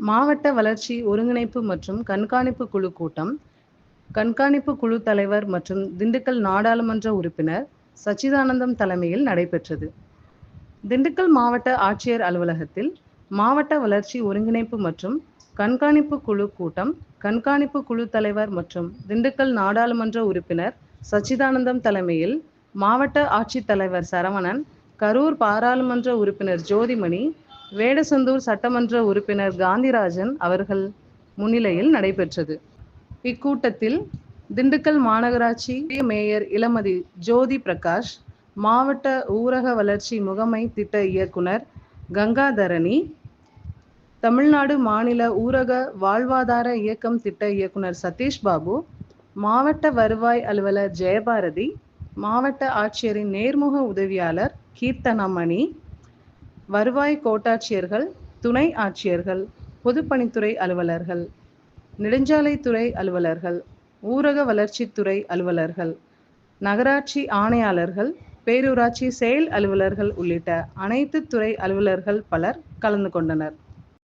மாவட்ட வளர்ச்சி ஒருங்கிணைப்பு மற்றும் கண்காணிப்பு குழு கூட்டம் கண்காணிப்பு குழு தலைவர் மற்றும் திண்டுக்கல் நாடாளுமன்ற உறுப்பினர் சச்சிதானந்தம் தலைமையில் நடைபெற்றது. திண்டுக்கல் மாவட்ட ஆட்சியர் அலுவலகத்தில் மாவட்ட வளர்ச்சி ஒருங்கிணைப்பு மற்றும் கண்காணிப்பு குழு கூட்டம் கண்காணிப்பு குழு தலைவர் மற்றும் திண்டுக்கல் நாடாளுமன்ற உறுப்பினர் சச்சிதானந்தம் தலைமையில் மாவட்ட ஆட்சித்தலைவர் சரவணன், கரூர் பாராளுமன்ற உறுப்பினர் ஜோதிமணி, வேடசந்தூர் சட்டமன்ற உறுப்பினர் காந்திராஜன் அவர்கள் முன்னிலையில் நடைபெற்றது. இக்கூட்டத்தில் திண்டுக்கல் மாநகராட்சி மேயர் இளமதி ஜோதி பிரகாஷ், மாவட்ட ஊரக வளர்ச்சி முகமை திட்ட இயக்குனர் கங்காதரணி, தமிழ்நாடு மாநில ஊரக வாழ்வாதார இயக்கம் திட்ட இயக்குனர் சதீஷ் பாபு, மாவட்ட வருவாய் அலுவலர் ஜெயபாரதி, மாவட்ட ஆட்சியரின் நேர்முக உதவியாளர் கீர்த்தனமணி, வருவாய் கோட்டாட்சியர்கள், துணை ஆட்சியர்கள், பொதுப்பணித்துறை அலுவலர்கள், நெடுஞ்சாலைத்துறை அலுவலர்கள், ஊரக வளர்ச்சித்துறை அலுவலர்கள், நகராட்சி ஆணையாளர்கள், பேரூராட்சி செயல் அலுவலர்கள் உள்ளிட்ட அனைத்து துறை அலுவலர்கள் பலர் கலந்து கொண்டனர்.